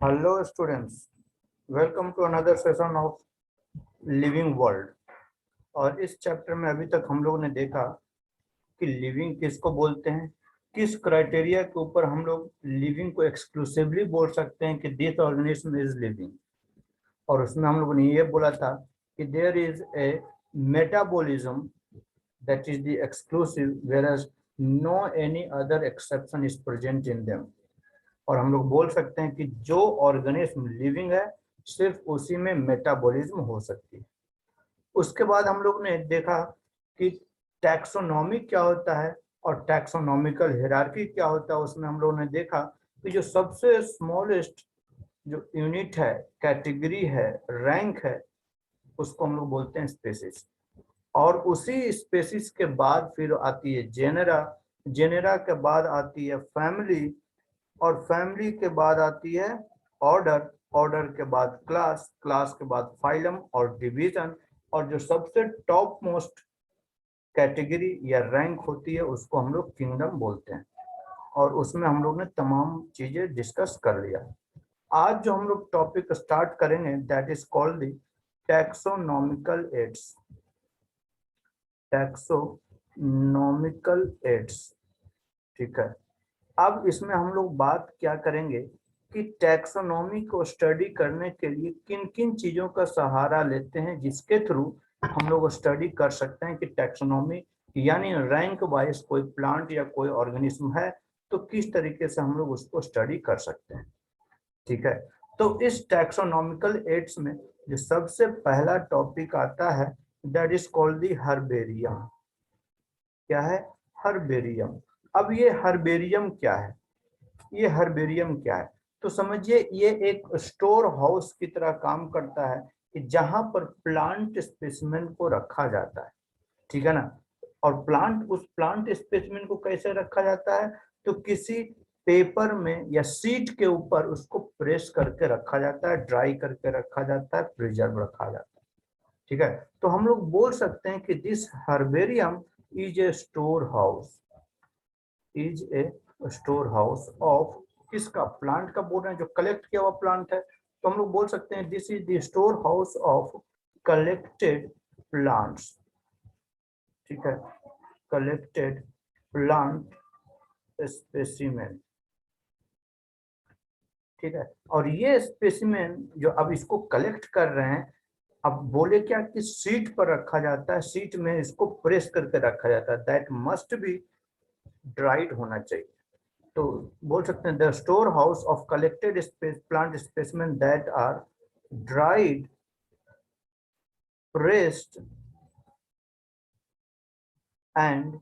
Hello students, welcome to another session of living world. और इस chapter में अभी तक हम लोगों ने देखा कि लिविंग किसको बोलते हैं, किस क्राइटेरिया के ऊपर हम लोग लिविंग को एक्सक्लूसिवली बोल सकते हैं कि दिस ऑर्गेनिज्म इज लिविंग। और उसमें हम लोगों ने ये बोला था कि there is a metabolism that is the exclusive whereas no any other exception is present in them. और हम लोग बोल सकते हैं कि जो ऑर्गेनिज्म लिविंग है सिर्फ उसी में मेटाबॉलिज्म हो सकती है। उसके बाद हम लोग ने देखा कि टैक्सोनॉमी क्या होता है और टैक्सोनॉमिकल हायरार्की क्या होता है। उसमें हम लोगों ने देखा कि जो सबसे स्मॉलेस्ट जो यूनिट है, कैटेगरी है, रैंक है, उसको हम लोग बोलते हैं स्पेसिस। और उसी स्पेसिस के बाद फिर आती है जेनेरा, जेनेरा के बाद आती है फैमिली, और फैमिली के बाद आती है ऑर्डर, ऑर्डर के बाद क्लास, क्लास के बाद फाइलम और डिवीजन, और जो सबसे टॉप मोस्ट कैटेगरी या रैंक होती है उसको हम लोग किंगडम बोलते हैं। और उसमें हम लोग ने तमाम चीजें डिस्कस कर लिया। आज जो हम लोग टॉपिक स्टार्ट करेंगे that is called the taxonomical aids. Taxonomical aids, ठीक है। अब इसमें हम लोग बात क्या करेंगे कि टैक्सोनॉमी को स्टडी करने के लिए किन किन चीजों का सहारा लेते हैं, जिसके थ्रू हम लोग स्टडी कर सकते हैं कि टैक्सोनॉमी यानी रैंक वाइज कोई प्लांट या कोई ऑर्गेनिज्म है तो किस तरीके से हम लोग उसको स्टडी कर सकते हैं, ठीक है। तो इस टैक्सोनॉमिकल एड्स में जो सबसे पहला टॉपिक आता है that is called the herbarium. क्या है? हर्बेरियम। अब ये हर्बेरियम क्या है? ये हर्बेरियम क्या है? तो समझिए ये एक स्टोर हाउस की तरह काम करता है कि जहां पर प्लांट स्पेसिमेन को रखा जाता है, ठीक है ना। और प्लांट, उस प्लांट स्पेसिमेन को कैसे रखा जाता है? तो किसी पेपर में या सीट के ऊपर उसको प्रेस करके रखा जाता है, ड्राई करके रखा जाता है, प्रिजर्व रखा जाता है, ठीक है। तो हम लोग बोल सकते हैं कि this herbarium is a store house, is a store house of, किसका? प्लांट का बोल रहे हैं, जो कलेक्ट किया हुआ प्लांट है। तो हम लोग बोल सकते हैं this is the store house of collected plants, ठीक है। कलेक्टेड प्लांट स्पेसिमेन, ठीक है। और ये स्पेसिमेन जो अब इसको कलेक्ट कर रहे हैं, अब बोले क्या कि सीट पर रखा जाता है, सीट में इसको प्रेस करके रखा जाता है, दैट मस्ट बी ड्राइड होना चाहिए। तो बोल सकते हैं the store house of collected plant specimen that are dried, pressed and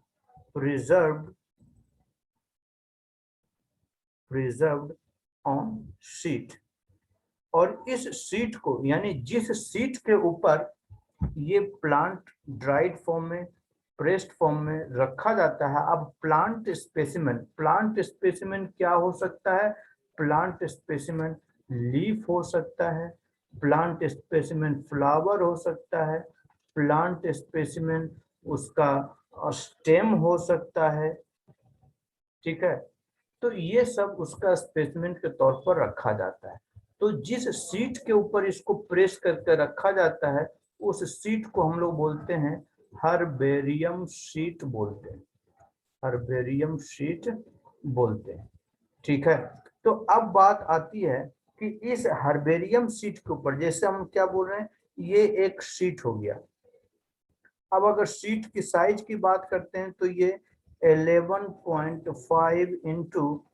preserved, preserved on sheet. और इस शीट को, यानी जिस शीट के ऊपर ये प्लांट ड्राइड फॉर्म में, प्रेस्ड फॉर्म में रखा जाता है। अब प्लांट स्पेसिमेन, प्लांट स्पेसिमेन क्या हो सकता है? प्लांट स्पेसिमेन लीफ हो सकता है, प्लांट स्पेसिमेन फ्लावर हो सकता है, प्लांट स्पेसिमेन उसका स्टेम हो सकता है, ठीक है। तो ये सब उसका स्पेसिमेन के तौर पर रखा जाता है। तो जिस सीट के ऊपर इसको प्रेस करके रखा जाता है उस सीट को हम लोग बोलते हैं हर्बेरियम शीट बोलते हैं, हर्बेरियम शीट बोलते हैं, ठीक है। तो अब बात आती है कि इस हर्बेरियम शीट के ऊपर, जैसे हम क्या बोल रहे हैं, ये एक शीट हो गया। अब अगर शीट की साइज की बात करते हैं तो ये 11.5 इंटू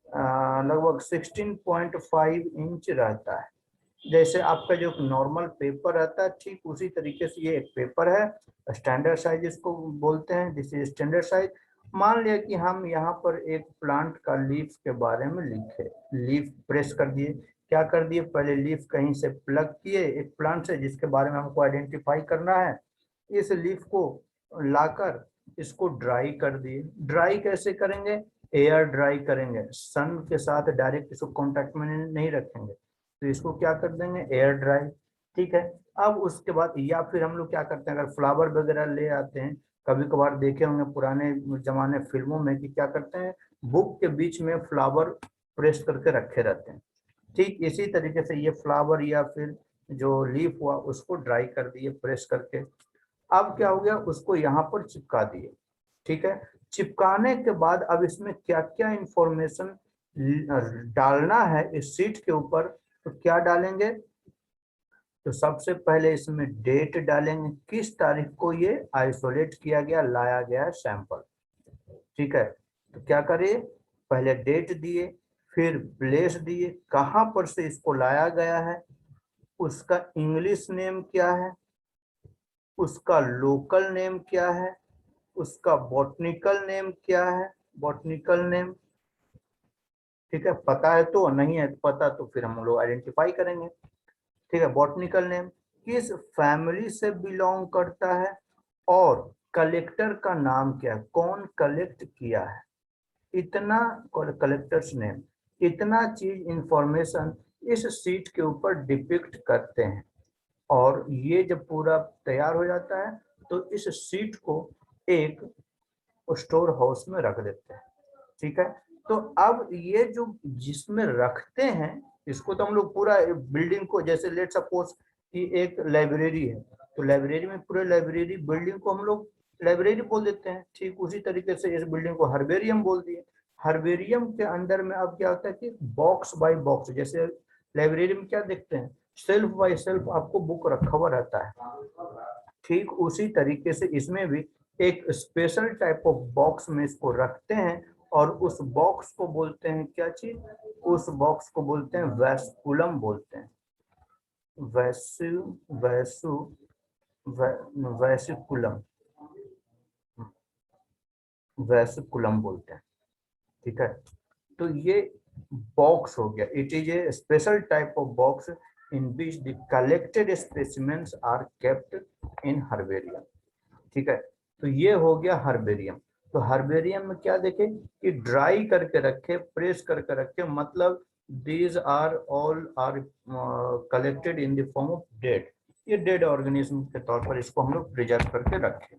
लगभग 16.5 इंच रहता है। जैसे आपका जो नॉर्मल पेपर रहता है ठीक उसी तरीके से ये एक पेपर है, स्टैंडर्ड साइज इसको बोलते हैं, दिस इज स्टैंडर्ड साइज। मान लिया कि हम यहाँ पर एक प्लांट का लीफ के बारे में लिखे, लीफ प्रेस कर दिए, क्या कर दिए, पहले लीफ कहीं से प्लग किए एक प्लांट से जिसके बारे में हमको आइडेंटिफाई करना है, इस लीफ को लाकर इसको ड्राई कर दिए। ड्राई कैसे करेंगे? एयर ड्राई करेंगे, सन के साथ डायरेक्ट इसको कांटेक्ट में नहीं रखेंगे, तो इसको क्या कर देंगे, एयर ड्राई, ठीक है। अब उसके बाद या फिर हम लोग क्या करते हैं, अगर फ्लावर वगैरह ले आते हैं, कभी कभार देखे होंगे पुराने जमाने फिल्मों में कि क्या करते हैं, बुक के बीच में फ्लावर प्रेस करके रखे रहते हैं, ठीक इसी तरीके से ये फ्लावर या फिर जो लीफ हुआ उसको ड्राई कर दिए प्रेस करके। अब क्या हो गया, उसको यहाँ पर चिपका दिए। ठीक है, चिपकाने के बाद अब इसमें क्या क्या इंफॉर्मेशन डालना है इस सीट के ऊपर, तो क्या डालेंगे, तो सबसे पहले इसमें डेट डालेंगे, किस तारीख को ये आइसोलेट किया गया, लाया गया है सैंपल। ठीक है, तो क्या करिए, पहले डेट दिए, फिर प्लेस दिए, कहाँ पर से इसको लाया गया है, उसका इंग्लिश नेम क्या है, उसका लोकल नेम क्या है, उसका बॉटनिकल नेम क्या है, बॉटनिकल नेम। ठीक है, पता है तो, नहीं है तो पता तो फिर हम लोग आइडेंटिफाई करेंगे। ठीक है, बॉटनिकल नेम, किस फैमिली से बिलोंग करता है, और कलेक्टर का नाम क्या है, कौन कलेक्ट किया है, इतना, कलेक्टर्स नेम, इतना चीज इंफॉर्मेशन इस सीट के ऊपर डिपिक्ट करते हैं। और ये जब पूरा तैयार हो जाता है तो इस सीट को एक स्टोर हाउस में रख देते हैं। ठीक है, तो अब ये जो जिसमें रखते हैं, इसको तो हम लोग पूरा बिल्डिंग को, जैसे लेट सपोज कि एक लाइब्रेरी है, तो लाइब्रेरी में पूरे लाइब्रेरी बिल्डिंग को हम लोग लाइब्रेरी बोल देते हैं। ठीक उसी तरीके से इस बिल्डिंग को हर्बेरियम बोल दिए। हर्बेरियम के अंदर में अब क्या होता है कि बॉक्स बाय बॉक्स, जैसे लाइब्रेरी में क्या देखते हैं, सेल्फ बाय सेल्फ आपको बुक रखा हुआ रहता है। ठीक उसी तरीके से इसमें भी एक स्पेशल टाइप ऑफ बॉक्स में इसको रखते हैं, और उस बॉक्स को बोलते हैं क्या चीज, उस बॉक्स को बोलते हैं वैस्कुलम बोलते हैं। वैसु वैसु वैसिकुलम, वैसिकुलम बोलते हैं। ठीक है, तो ये बॉक्स हो गया, it is a special type of box in which the collected specimens are kept in herbarium. ठीक है, तो ये हो गया हर्बेरियम। तो हर्बेरियम में क्या देखे कि ड्राई करके रखे, प्रेस करके रखे, मतलब these are all are collected in the form of dead, ये डेड ऑर्गेनिज्म के तौर पर इसको हम लोग प्रिजर्व करके रखे।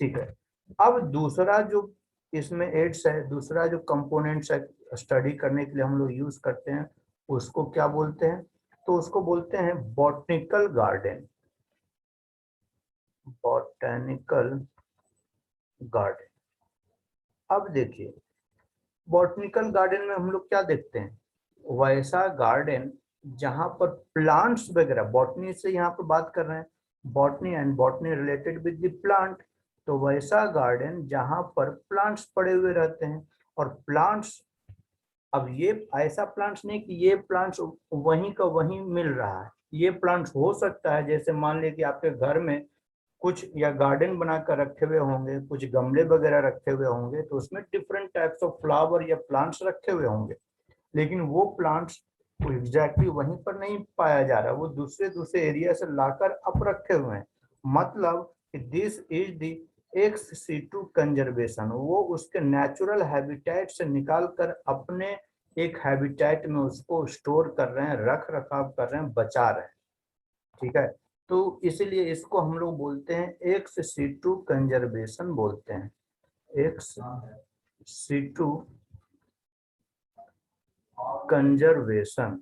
ठीक है, अब दूसरा जो इसमें एड्स है, दूसरा जो कंपोनेंट्स है स्टडी करने के लिए हम लोग यूज करते हैं, उसको क्या बोलते हैं, तो उसको बोलते हैं बॉटनिकल गार्डन, बॉटनिकल गार्डन। अब देखिए, बॉटनिकल गार्डन में हम लोग क्या देखते हैं, वैसा गार्डन जहां पर प्लांट्स वगैरह, बॉटनी से यहाँ पर बात कर रहे हैं, botany and botany related with the plant, तो वैसा गार्डन जहां पर प्लांट्स पड़े हुए रहते हैं। और प्लांट्स, अब ये ऐसा प्लांट्स नहीं कि ये प्लांट्स वहीं का वहीं मिल रहा है, ये प्लांट्स हो सकता है जैसे मान लीजिए कि आपके घर में कुछ या गार्डन बनाकर रखे हुए होंगे, कुछ गमले वगैरह रखे हुए होंगे, तो उसमें डिफरेंट टाइप्स ऑफ फ्लावर या प्लांट्स रखे हुए होंगे, लेकिन वो प्लांट्स एग्जैक्टली वहीं पर नहीं पाया जा रहा, वो दूसरे दूसरे एरिया से लाकर अप रखे हुए हैं। मतलब this is the ex situ conservation, वो उसके नेचुरल हैबिटेट से निकाल कर अपने एक हैबिटेट में उसको स्टोर कर रहे हैं, रख रखाव कर रहे हैं, बचा रहे हैं। ठीक है, तो इसीलिए इसको हम लोग बोलते हैं एक्स सीटू कंजर्वेशन बोलते हैं, एक्स सीटू कंजर्वेशन।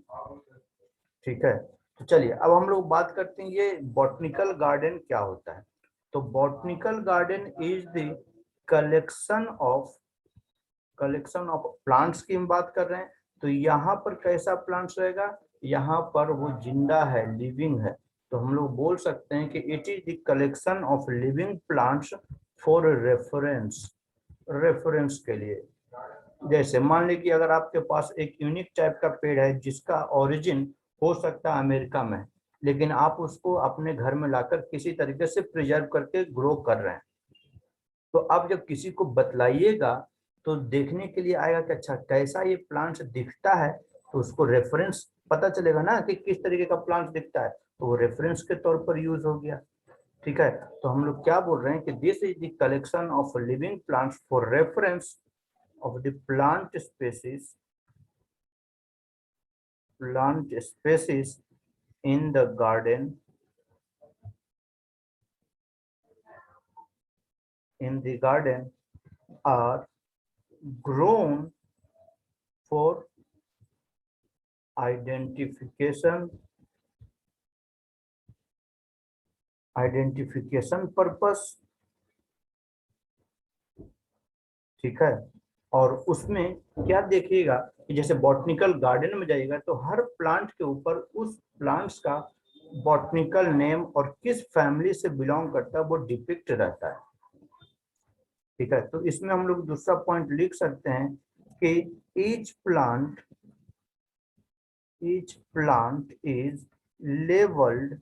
ठीक है, तो चलिए अब हम लोग बात करते हैं ये बॉटनिकल गार्डन क्या होता है। तो botanical garden is the collection of, collection of plants की हम बात कर रहे हैं। तो यहाँ पर कैसा प्लांट्स रहेगा, यहाँ पर वो जिंदा है, लिविंग है, तो हम लोग बोल सकते हैं कि it is the collection of living plants for reference, reference के लिए। जैसे मान लीजिए कि अगर आपके पास एक यूनिक टाइप का पेड़ है जिसका ओरिजिन हो सकता है अमेरिका में, लेकिन आप उसको अपने घर में लाकर किसी तरीके से प्रिजर्व करके ग्रो कर रहे हैं, तो आप जब किसी को बतलाइएगा तो देखने के लिए आएगा कि अच्छा कैसा ये प्लांट दिखता है, तो उसको रेफरेंस पता चलेगा ना कि किस तरीके का प्लांट दिखता है, तो वो रेफरेंस के तौर पर यूज हो गया। ठीक है, तो हम लोग क्या बोल रहे हैं कि this is the collection of living plants for reference of the plant species in the garden, in the garden are grown for identification purpose, ठीक है। और उसमें क्या देखिएगा कि जैसे बॉटनिकल गार्डन में जाइएगा तो हर प्लांट के ऊपर उस प्लांट्स का बॉटनिकल नेम और किस फैमिली से बिलोंग करता है वो डिपिक्ट रहता है, ठीक है। तो इसमें हम लोग दूसरा पॉइंट लिख सकते हैं कि each plant is labelled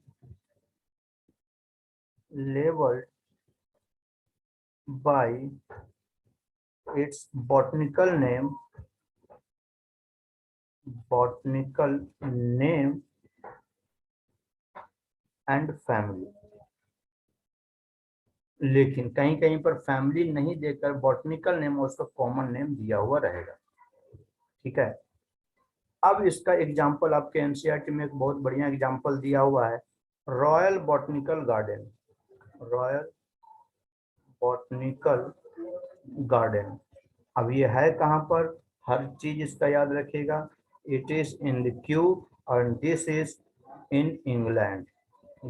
by its botanical name and family। लेकिन कहीं कहीं पर फैमिली नहीं देकर बॉटनिकल नेम और उसका कॉमन नेम दिया हुआ रहेगा, ठीक है। अब इसका एग्जांपल आपके एनसीईआरटी में एक बहुत बढ़िया एग्जांपल दिया हुआ है, royal botanical garden. Royal botanical garden, अब ये है कहाँ पर, हर चीज इसका याद रखिएगा। It is in the Q और दिस इज इन इंग्लैंड,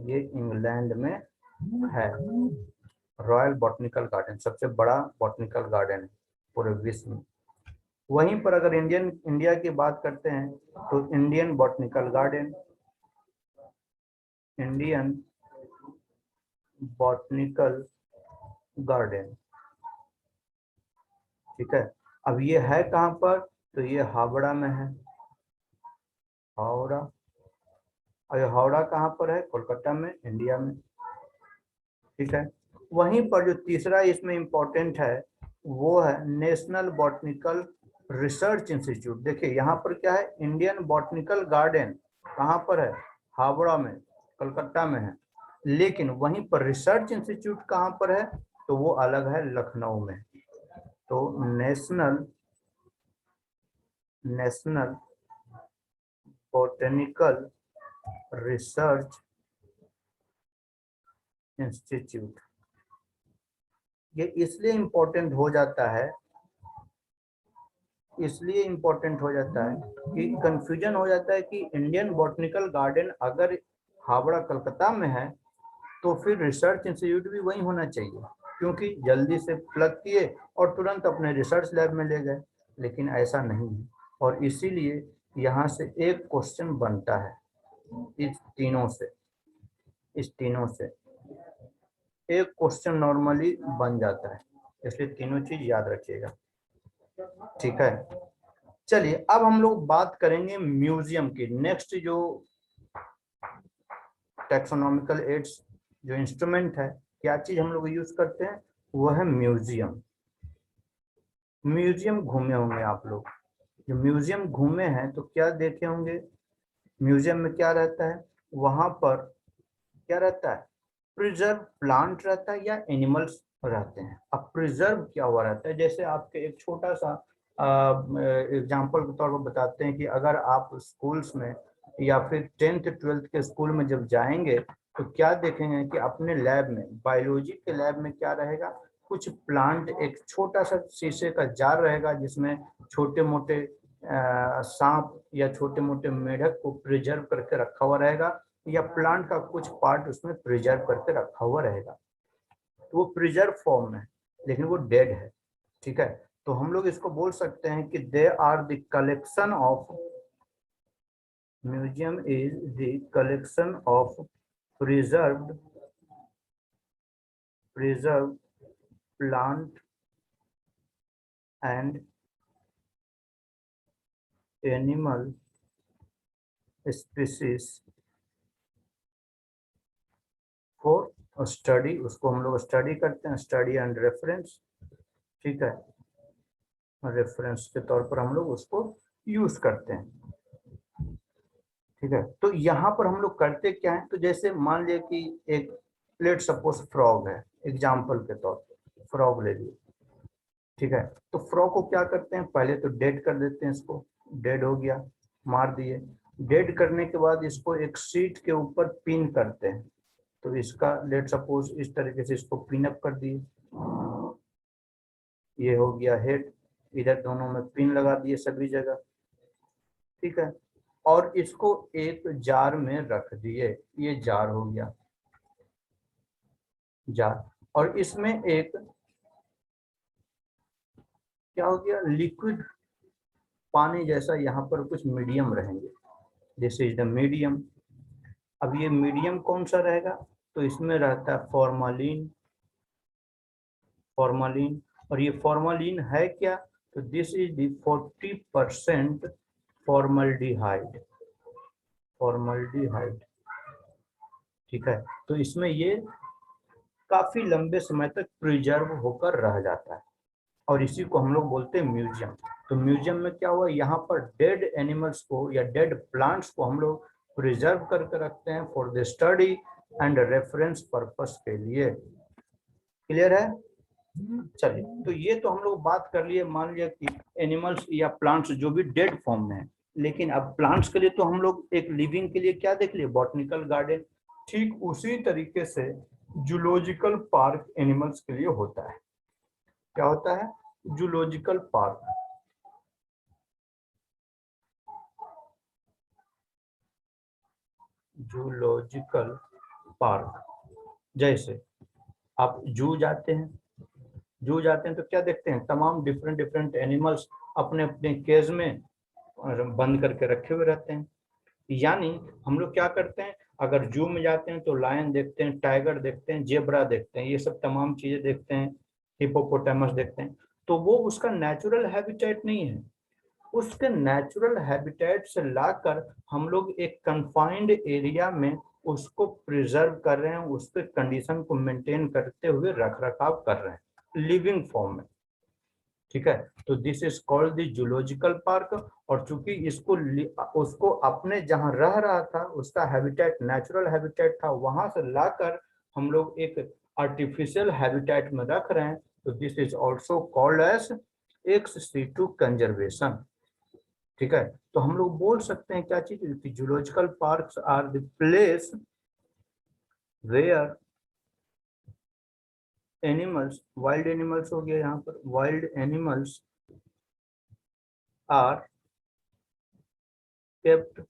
ये इंग्लैंड में है। रॉयल बॉटनिकल गार्डन सबसे बड़ा बॉटनिकल गार्डन है पूरे विश्व में। वहीं पर अगर इंडिया की बात करते हैं तो Indian botanical garden, Indian botanical garden, ठीक है। अब ये है कहाँ पर, तो ये हावड़ा में है, हावड़ा। और ये हावड़ा कहाँ पर है, कोलकाता में, इंडिया में, ठीक है। वहीं पर जो तीसरा इसमें इम्पोर्टेंट है वो है नेशनल बॉटनिकल रिसर्च इंस्टीट्यूट। देखिए यहाँ पर क्या है, इंडियन बॉटनिकल गार्डन कहाँ पर है, हावड़ा में, कलकत्ता में है, लेकिन वहीं पर रिसर्च इंस्टीट्यूट कहाँ पर है, तो वो अलग है, लखनऊ में। तो नेशनल बॉटनिकल रिसर्च इंस्टीट्यूट, ये इसलिए इम्पोर्टेंट हो जाता है, इसलिए इम्पोर्टेंट हो जाता है कि कंफ्यूजन हो जाता है कि इंडियन बॉटनिकल गार्डन अगर हावड़ा कलकत्ता में है तो फिर रिसर्च इंस्टीट्यूट भी वही होना चाहिए, क्योंकि जल्दी से प्लग किए और तुरंत अपने रिसर्च लैब में ले गए, लेकिन ऐसा नहीं है। और इसीलिए यहाँ से एक क्वेश्चन बनता है, इस तीनों से एक क्वेश्चन नॉर्मली बन जाता है, इसलिए तीनों चीज याद रखिएगा, ठीक है। चलिए अब हम लोग बात करेंगे म्यूजियम की। नेक्स्ट जो टैक्सोनॉमिकल एड्स जो इंस्ट्रूमेंट है, क्या चीज हम लोग यूज करते हैं, वो है म्यूजियम। म्यूजियम घूमे होंगे आप लोग, जो म्यूजियम घूमे हैं तो क्या देखे होंगे, म्यूजियम में क्या रहता है, वहां पर क्या रहता है, प्रिजर्व प्लांट रहता है या एनिमल्स रहते हैं। अब प्रिजर्व क्या हुआ रहता है, जैसे आपके एक छोटा सा एग्जाम्पल के तौर पर बताते हैं कि अगर आप स्कूल्स में या फिर 10th 12th के स्कूल में जब जाएंगे तो क्या देखेंगे कि अपने लैब में, बायोलॉजी के लैब में क्या रहेगा, कुछ प्लांट, एक छोटा सा शीशे का जार रहेगा जिसमें छोटे मोटे सांप या छोटे मोटे मेढक को प्रिजर्व करके रखा हुआ रहेगा, या प्लांट का कुछ पार्ट उसमें प्रिजर्व करके रखा हुआ रहेगा। तो वो प्रिजर्व फॉर्म में, लेकिन वो डेड है, ठीक है। तो हम लोग इसको बोल सकते हैं कि they are the collection of, museum is the collection of preserved plant and animal species for study. उसको हम लोग स्टडी करते हैं, स्टडी एंड रेफरेंस, ठीक है, रेफरेंस के तौर पर हम लोग उसको यूज करते हैं, ठीक है। तो यहाँ पर हम लोग करते क्या है, तो जैसे मान लिया कि एक प्लेट सपोज फ्रॉग है, एग्जाम्पल के तौर पर फ्रॉग ले लिए, ठीक है। तो फ्रॉग को क्या करते हैं, पहले तो डेड कर देते हैं, इसको डेड हो गया, मार दिए। डेड करने के बाद इसको एक शीट के ऊपर पिन करते हैं, तो इसका लेट सपोज इस तरीके से इसको पिन अप कर दिए, ये हो गया हेड, इधर दोनों में पिन लगा दिए सभी जगह, ठीक है। और इसको एक जार में रख दिए, ये जार हो गया जार, और इसमें एक क्या हो गया, लिक्विड पानी जैसा यहाँ पर कुछ मीडियम रहेंगे, दिस इज द मीडियम। अब ये मीडियम कौन सा रहेगा, तो इसमें रहता है फॉर्मालिन, फॉर्मालिन, और ये फॉर्मालिन है क्या, तो this is the 40% formaldehyde, formaldehyde, ठीक है। तो इसमें ये काफी लंबे समय तक प्रिजर्व होकर रह जाता है, और इसी को हम लोग बोलते हैं म्यूजियम। तो म्यूजियम में क्या हुआ, यहाँ पर डेड एनिमल्स को या डेड प्लांट्स को हम लोग प्रिजर्व करके रखते हैं for the study and reference purpose के लिए। क्लियर है? चलिए, तो ये तो हम लोग बात कर लिए, मान लिया कि एनिमल्स या प्लांट्स जो भी डेड फॉर्म में है, लेकिन अब प्लांट्स के लिए तो हम लोग एक लिविंग के लिए क्या देख लिए, बॉटनिकल गार्डन। ठीक उसी तरीके से जूलॉजिकल पार्क एनिमल्स के लिए होता है। क्या होता है? Zoological park. जूलॉजिकल पार्क, जैसे आप जू जाते हैं, जू जाते हैं तो क्या देखते हैं, तमाम डिफरेंट डिफरेंट एनिमल्स अपने अपने केज में बंद करके रखे हुए रहते हैं। यानी हम लोग क्या करते हैं, अगर जू में जाते हैं तो लायन देखते हैं, टाइगर देखते हैं, जेब्रा देखते हैं, ये सब तमाम चीजें देखते हैं, हिपोपोटामस देखते हैं। तो वो उसका नेचुरल हैबिटेट नहीं है, उसके नेचुरल हैबिटेट से लाकर हम लोग एक कंफाइंड एरिया में उसको प्रिजर्व कर रहे हैं, उसके कंडीशन को मेंटेन करते हुए रख रखाव कर रहे हैं लिविंग फॉर्म में, ठीक है। तो this is called the zoological park. और चूंकि इसको उसको अपने जहां रह रहा था उसका हैबिटेट, नेचुरल हैबिटेट था, वहां से लाकर हम लोग एक आर्टिफिशियल हैबिटेट में रख रहे हैं, तो this is also called as ex situ conservation, ठीक है। तो हम लोग बोल सकते हैं क्या चीज, zoological parks are the place where animals, wild animals हो गया, यहाँ पर wild animals are kept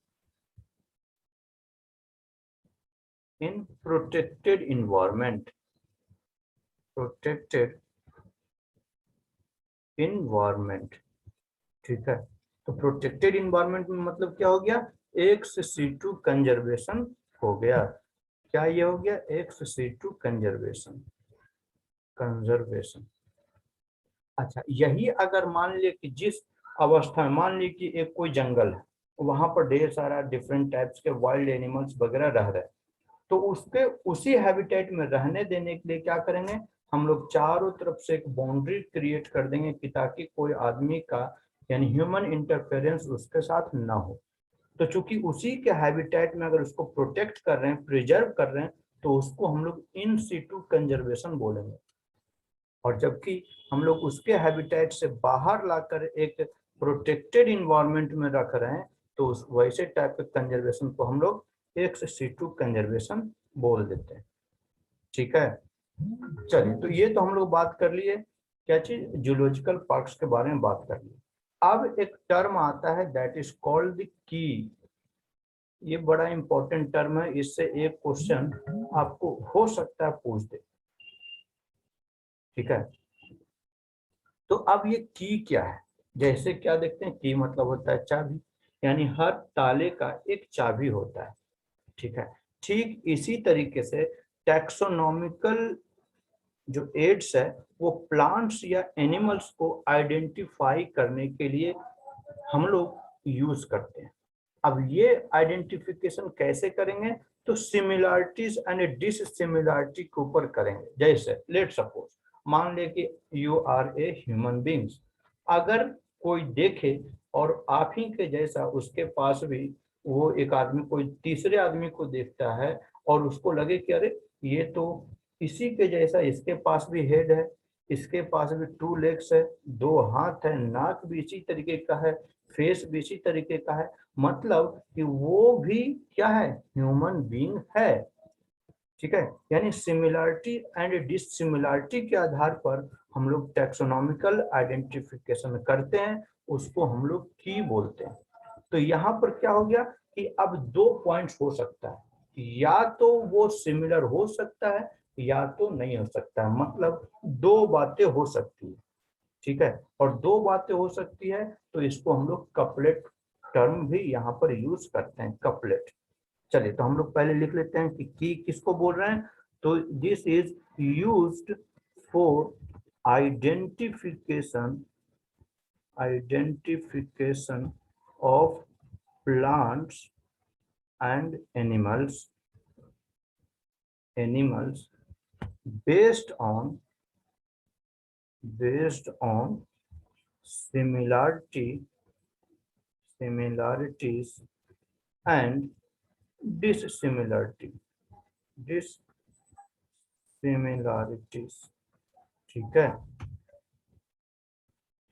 in protected environment, protected environment, ठीक है। तो प्रोटेक्टेड इन्वायरमेंट में मतलब क्या हो गया, एक्स सिटू कंजर्वेशन हो गया। क्या ये हो गया, एक्स सिटू कंजर्वेशन, कंजर्वेशन। अच्छा, यही अगर मान लिए कि जिस अवस्था में, मान ली कि एक कोई जंगल है, वहां पर ढेर सारा डिफरेंट टाइप्स के वाइल्ड एनिमल्स वगैरह रह रहे हैं, तो उसके उसी हैबिटेट में रहने देने के लिए क्या करेंगे, हम लोग चारों तरफ से एक बाउंड्री क्रिएट कर देंगे कि ताकि कोई आदमी का यानी ह्यूमन इंटरफेरेंस उसके साथ ना हो। तो चूंकि उसी के हैबिटेट में अगर उसको प्रोटेक्ट कर रहे हैं, प्रिजर्व कर रहे हैं, तो उसको हम लोग इन सिटू कंजर्वेशन बोलेंगे। और जबकि हम लोग उसके हैबिटेट से बाहर लाकर एक प्रोटेक्टेड इन्वायरमेंट में रख रहे हैं, तो उस वैसे टाइप के कंजर्वेशन को हम लोग एक्स सिटू कंजर्वेशन बोल देते हैं, ठीक है। चलिए, तो ये तो हम लोग बात कर लिए क्या चीज, जूलॉजिकल पार्क्स के बारे में बात कर लिए। अब एक टर्म आता है that is called the key. ये बड़ा इंपॉर्टेंट टर्म है, इससे एक क्वेश्चन आपको हो सकता है पूछ दे, ठीक है। तो अब ये की क्या है, जैसे क्या देखते हैं, की मतलब होता है चाबी, यानी हर ताले का एक चाबी होता है, ठीक है। ठीक इसी तरीके से टैक्सोनॉमिकल जो एड्स है वो प्लांट्स या एनिमल्स को आइडेंटिफाई करने के लिए हम लोग यूज करते हैं। अब ये आइडेंटिफिकेशन कैसे करेंगे, तो सिमिलरिटीज एंड डिससिमिलरिटी के ऊपर करेंगे। जैसे लेट सपोज, मान ले कि you are a human beings, अगर कोई देखे और आप ही के जैसा उसके पास भी वो एक आदमी कोई तीसरे आदमी को देखता है और उसको लगे कि अरे ये तो इसी के जैसा, इसके पास भी हेड है, इसके पास भी 2 लेग्स है, 2 हाथ है, नाक भी इसी तरीके का है, फेस भी इसी तरीके का है, मतलब कि वो भी क्या है, ह्यूमन बीइंग है, ठीक है। यानी सिमिलरिटी एंड डिससिमिलरिटी के आधार पर हम लोग टैक्सोनॉमिकल आइडेंटिफिकेशन करते हैं, उसको हम लोग की बोलते हैं। तो यहाँ पर क्या हो गया कि अब 2 पॉइंट्स हो सकता है, या तो वो सिमिलर हो सकता है या तो नहीं हो सकता है, मतलब 2 बातें हो सकती है। ठीक है, और 2 बातें हो सकती है तो इसको हम लोग कपलेट टर्म भी यहाँ पर यूज करते हैं, कपलेट। चलिए तो हम लोग पहले लिख लेते हैं कि की किसको बोल रहे हैं। तो this is used for identification of plants and animals based on similarities and dissimilarities। ठीक है,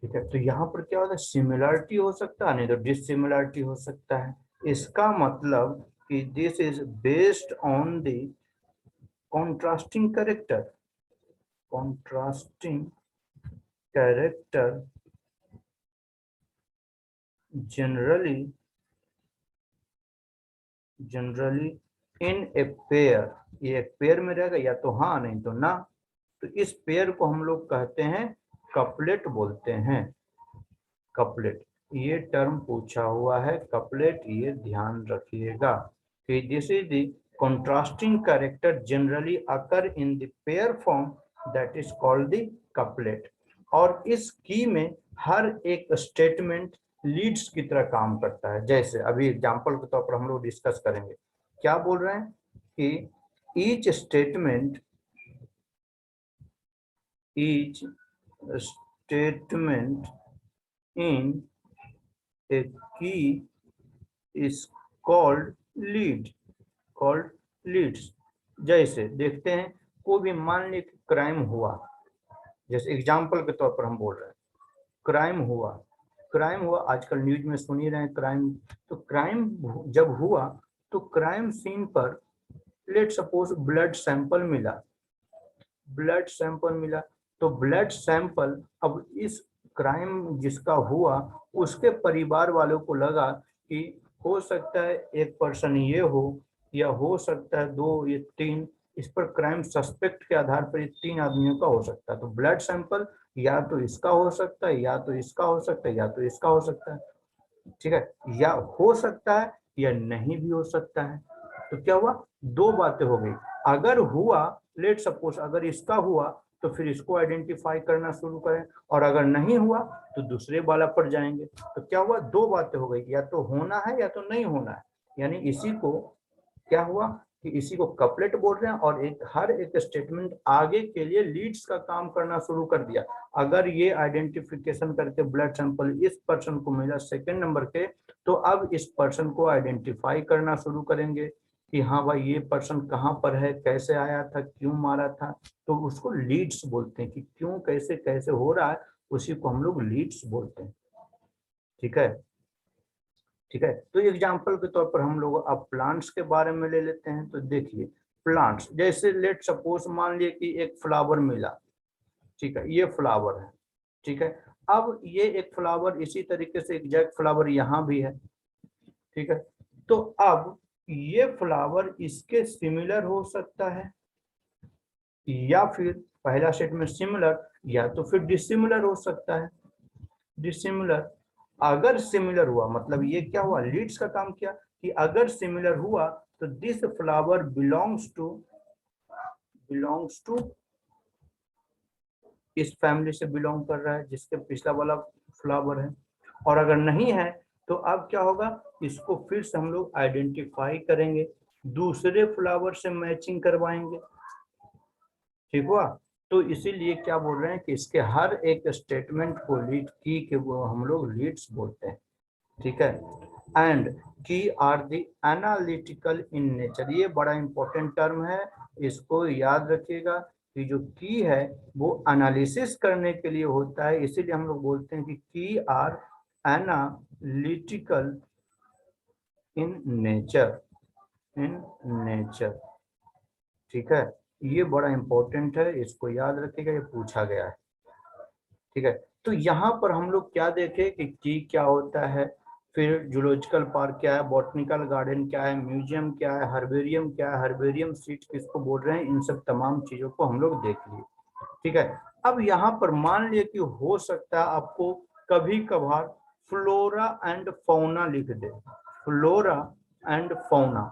ठीक है। तो यहाँ पर क्या होता है, सिमिलरिटी हो सकता है, नहीं तो डिसिमिलरिटी हो सकता है। इसका मतलब कि this is based on the contrasting character generally in a pair। ये एक पेयर में रहेगा, या तो हाँ नहीं तो ना। तो इस पेयर को हम लोग कहते हैं कपलेट बोलते हैं, कपलेट। ये टर्म पूछा हुआ है कपलेट, ये ध्यान रखिएगा कि this is the contrasting character generally occur in the pair form that is called the couplet। और इस की में हर एक स्टेटमेंट लीड्स की तरह काम करता है। जैसे अभी एग्जांपल के तौर पर हम लोग डिस्कस करेंगे, क्या बोल रहे हैं कि each statement in a key is called leads। जैसे देखते हैं, कोई भी मान लीजिए क्राइम हुआ, जैसे एग्जांपल के तौर पर हम बोल रहे हैं क्राइम हुआ, आजकल न्यूज में सुन ही रहे हैं क्राइम। तो क्राइम जब हुआ तो क्राइम सीन पर लेट सपोज ब्लड सैंपल मिला, तो ब्लड सैंपल अब इस क्राइम जिसका हुआ उसके परिवार वालों को लगा कि हो सकता है एक पर्सन ये हो, या हो सकता है 2 या 3, इस पर क्राइम सस्पेक्ट के आधार पर 3 आदमियों का हो सकता है। तो ब्लड सैंपल या तो इसका हो सकता है, या तो इसका हो सकता है, या तो इसका हो सकता है। ठीक है, या हो सकता है या नहीं भी हो सकता है। तो क्या हुआ, 2 बातें हो गई। अगर हुआ, लेट सपोज अगर इसका हुआ तो फिर इसको आइडेंटिफाई करना शुरू करें, और अगर नहीं हुआ तो दूसरे वाला पर जाएंगे। तो क्या हुआ, 2 बातें हो गई, या तो होना है या तो नहीं होना है। यानी इसी को क्या हुआ कि इसी को कपलेट बोल रहे हैं, और हर एक स्टेटमेंट आगे के लिए लीड्स का काम करना शुरू कर दिया। अगर ये आइडेंटिफिकेशन करके ब्लड सैंपल इस पर्सन को मिला सेकंड नंबर के, तो अब इस पर्सन को आइडेंटिफाई करना शुरू करेंगे कि हाँ भाई ये पर्सन कहाँ पर है, कैसे आया था, क्यों मारा था। तो उसको लीड्स बोलते हैं कि क्यों कैसे कैसे हो रहा है, उसी को हम लोग लीड्स बोलते हैं। ठीक है, ठीक है। तो एग्जाम्पल के तौर पर हम लोग अब प्लांट्स के बारे में ले लेते हैं। तो देखिए प्लांट्स, जैसे लेट सपोज मान लिए कि एक फ्लावर मिला, ठीक है, ये फ्लावर है, ठीक है। अब ये एक फ्लावर इसी तरीके से एग्जैक्ट फ्लावर यहाँ भी है, ठीक है। तो अब ये फ्लावर इसके सिमिलर हो सकता है, या फिर पहला स्टेटमेंट सिमिलर, या तो फिर डिसिमिलर हो सकता है। डिसिमिलर, अगर सिमिलर हुआ मतलब ये क्या हुआ, लीड्स का काम किया कि अगर सिमिलर हुआ तो दिस फ्लावर बिलोंग्स टू इस फैमिली से बिलोंग कर रहा है जिसके पिछला वाला फ्लावर है। और अगर नहीं है तो अब क्या होगा, इसको फिर से हम लोग आइडेंटिफाई करेंगे, दूसरे फ्लावर से मैचिंग करवाएंगे। ठीक हुआ। तो इसीलिए क्या बोल रहे हैं कि इसके हर एक स्टेटमेंट को लीड की के वो हम लोग लीड्स बोलते हैं। ठीक है, and key are the analytical in nature, ये बड़ा इंपॉर्टेंट टर्म है, इसको याद रखिएगा कि जो की है वो एनालिसिस करने के लिए होता है, इसीलिए हम लोग बोलते हैं कि की आर एनालिटिकल इन नेचर। ठीक है, ये बड़ा इंपॉर्टेंट है, इसको याद रखिएगा, ये पूछा गया है। ठीक है, तो यहाँ पर हम लोग क्या देखें कि की क्या होता है, फिर जूलॉजिकल पार्क क्या है, बॉटनिकल गार्डन क्या है, म्यूजियम क्या है, हर्बेरियम क्या है, हर्बेरियम सीट किसको बोल रहे हैं, इन सब तमाम चीजों को हम लोग देख लिए। ठीक है, अब यहाँ पर मान लिया कि हो सकता है आपको कभी कभार फ्लोरा एंड फौना लिख दे, फ्लोरा एंड फौना,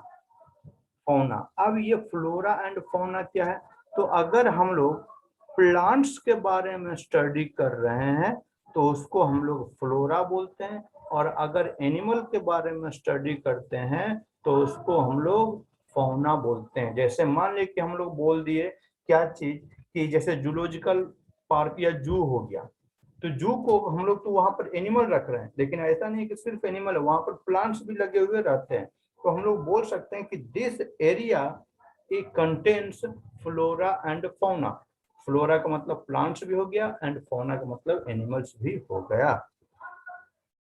फौना। अब ये फ्लोरा एंड फौना क्या है, तो अगर हम लोग प्लांट्स के बारे में स्टडी कर रहे हैं तो उसको हम लोग फ्लोरा बोलते हैं, और अगर एनिमल के बारे में स्टडी करते हैं तो उसको हम लोग फौना बोलते हैं। जैसे मान लीजिए कि हम लोग बोल दिए क्या चीज, कि जैसे जूलॉजिकल पार्क या जू हो गया, तो जू को हम लोग तो वहां पर एनिमल रख रहे हैं, लेकिन ऐसा नहीं कि सिर्फ एनिमल है, वहां पर प्लांट्स भी लगे हुए रहते हैं। तो हम लोग बोल सकते हैं कि this area it contains flora and fauna. Flora का मतलब प्लांट्स भी हो गया एंड फौना का मतलब एनिमल्स भी हो गया।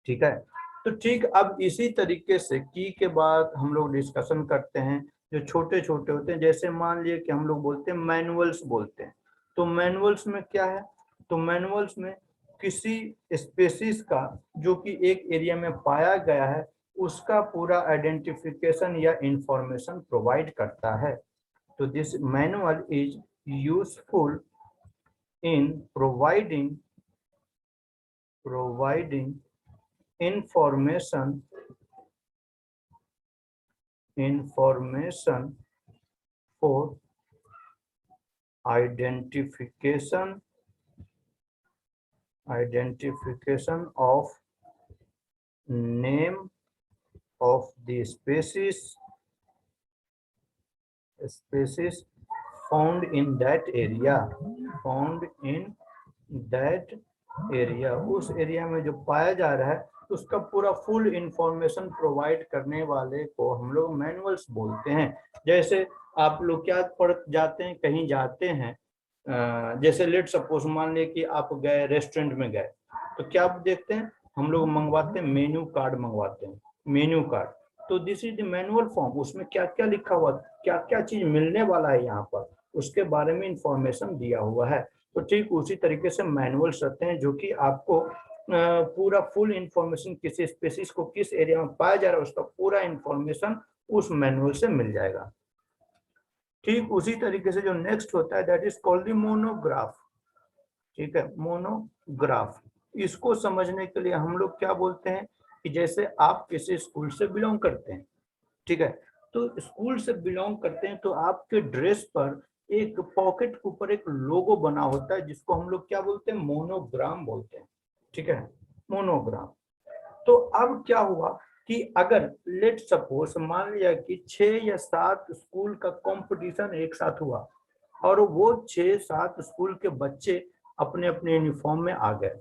ठीक है, तो ठीक अब इसी तरीके से की के बाद हम लोग डिस्कशन करते हैं जो छोटे छोटे होते हैं। जैसे मान लिए कि हम लोग बोलते हैं मैनुअल्स बोलते हैं, तो मैनुअल्स में क्या है, तो मैनुअल्स में किसी स्पेसीज का जो कि एक एरिया में पाया गया है उसका पूरा आइडेंटिफिकेशन या इंफॉर्मेशन प्रोवाइड करता है। तो this manual is useful in providing information for identification of name of the species found in that area, उस एरिया में जो पाया जा रहा है उसका पूरा फुल इंफॉर्मेशन प्रोवाइड करने वाले को हम लोग मैनुअल्स बोलते हैं। जैसे आप लोग क्या पढ़ जाते हैं, कहीं जाते हैं, जैसे लेट सपोज मान ले कि आप गए रेस्टोरेंट में गए, तो क्या आप देखते हैं, हम लोग मंगवाते हैं मेन्यू कार्ड, मंगवाते हैं मेन्यू कार्ड, तो this is the manual form, उसमें क्या क्या लिखा हुआ, क्या क्या चीज मिलने वाला है यहाँ पर, उसके बारे में इंफॉर्मेशन दिया हुआ है। तो ठीक उसी तरीके से मैनुअल्स रहते हैं जो कि आपको पूरा फुल इंफॉर्मेशन किसी स्पीशीज को किस एरिया में पाया जा रहा है उसका पूरा इंफॉर्मेशन उस मैनुअल से मिल जाएगा। ठीक उसी तरीके से जो नेक्स्ट होता है that is called the monograph. ठीक है, मोनोग्राफ, इसको समझने के लिए हम लोग क्या बोलते हैं कि जैसे आप किसी स्कूल से बिलोंग करते हैं, ठीक है, तो स्कूल से बिलोंग करते हैं तो आपके ड्रेस पर एक पॉकेट के ऊपर एक लोगो बना होता है जिसको हम लोग क्या बोलते हैं, मोनोग्राम बोलते हैं। ठीक है, मोनोग्राम। तो अब क्या हुआ कि अगर लेट सपोज मान लिया कि 6 या 7 स्कूल का कंपटीशन एक साथ हुआ और वो 6-7 स्कूल के बच्चे अपने अपने यूनिफॉर्म में आ गए,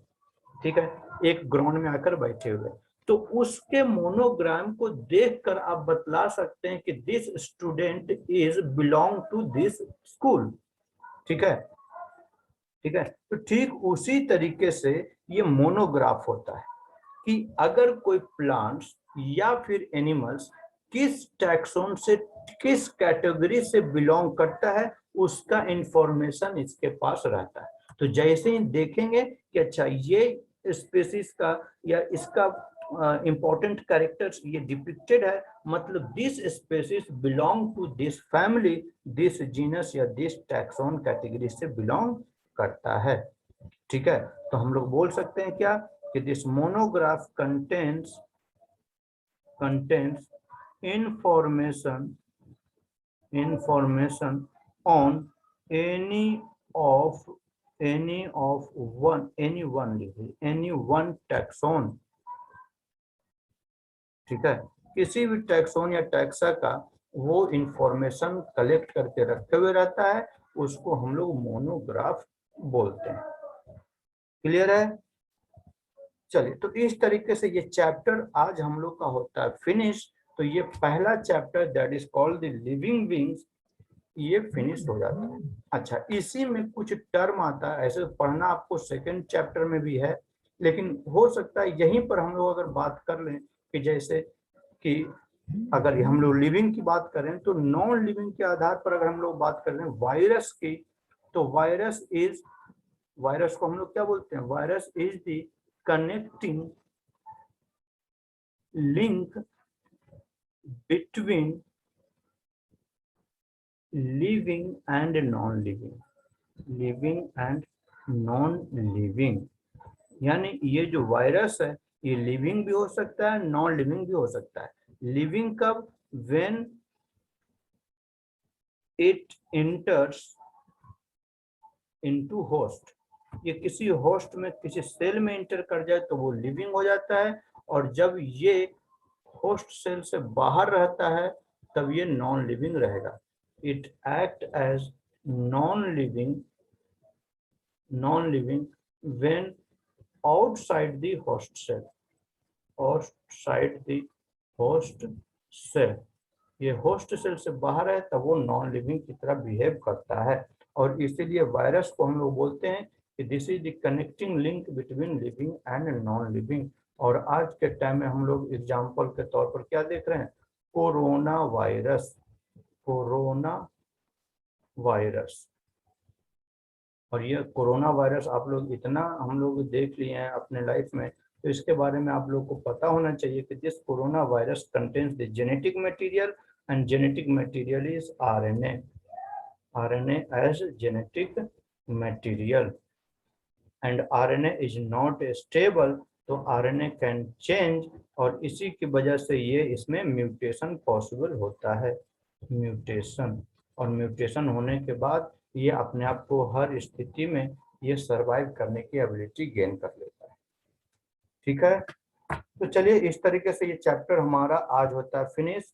ठीक है, एक ग्राउंड में आकर बैठे हुए, तो उसके मोनोग्राम को देखकर आप बतला सकते हैं कि this student is belong to this school. ठीक है, ठीक है, तो ठीक उसी तरीके से ये मोनोग्राफ होता है कि अगर कोई प्लांट्स या फिर एनिमल्स किस टैक्सोन से, किस कैटेगरी से बिलोंग करता है उसका इंफॉर्मेशन इसके पास रहता है। तो जैसे ही देखेंगे कि अच्छा ये स्पीसीज का या इसका इंपॉर्टेंट कैरेक्टर्स ये डिपिक्टेड है, मतलब this species belong to this family, this genus या दिस टैक्सोन कैटेगरी से बिलोंग करता है। ठीक है, तो हम लोग बोल सकते हैं क्या कि this monograph contains information on any one taxon। ठीक है, किसी भी टैक्सोन या टैक्सा का वो इंफॉर्मेशन कलेक्ट करके रखे हुए रहता है, उसको हम लोग मोनोग्राफ बोलते हैं। क्लियर है? चलिए, तो इस तरीके से ये चैप्टर आज हम लोग का होता है फिनिश। तो ये पहला chapter that is called the living beings ये फिनिश हो जाता है। अच्छा, इसी में कुछ टर्म आता है, ऐसे पढ़ना आपको सेकंड चैप्टर में भी है, लेकिन हो सकता है यहीं पर हम लोग अगर बात कर लें कि जैसे कि अगर हम लोग लिविंग की बात करें तो नॉन लिविंग के आधार पर अगर हम लोग बात कर लें वायरस की, तो वायरस को हम लोग क्या बोलते हैं, virus is the connecting link between living and non living, living and non living. यानी ये जो वायरस है ये लिविंग भी हो सकता है, नॉन लिविंग भी हो सकता है। लिविंग कब? When it enters into host, ये किसी होस्ट में किसी सेल में एंटर कर जाए तो वो लिविंग हो जाता है, और जब ये होस्ट सेल से बाहर रहता है तब ये नॉन लिविंग रहेगा। It act as non living when outside the host cell, outside the host cell. ये होस्ट सेल से बाहर है तब वो नॉन लिविंग की तरह बिहेव करता है, और इसीलिए वायरस को हम लोग बोलते हैं कि this is the connecting link between living and non living. और आज के टाइम में हम लोग एग्जाम्पल के तौर पर क्या देख रहे हैं? Corona virus, corona virus. और ये कोरोना वायरस आप लोग इतना हम लोग देख लिए हैं अपने लाइफ में, तो इसके बारे में आप लोग को पता होना चाहिए कि this corona virus contains the genetic material, and genetic material is RNA, RNA as genetic material, and RNA is not stable, तो आरएनए कैन चेंज, और इसी की वजह से ये इसमें म्यूटेशन पॉसिबल होता है, म्यूटेशन। और म्यूटेशन होने के बाद ये अपने आप को हर स्थिति में ये सरवाइव करने की एबिलिटी गेन कर लेता है। ठीक है, तो चलिए इस तरीके से ये चैप्टर हमारा आज होता है फिनिश।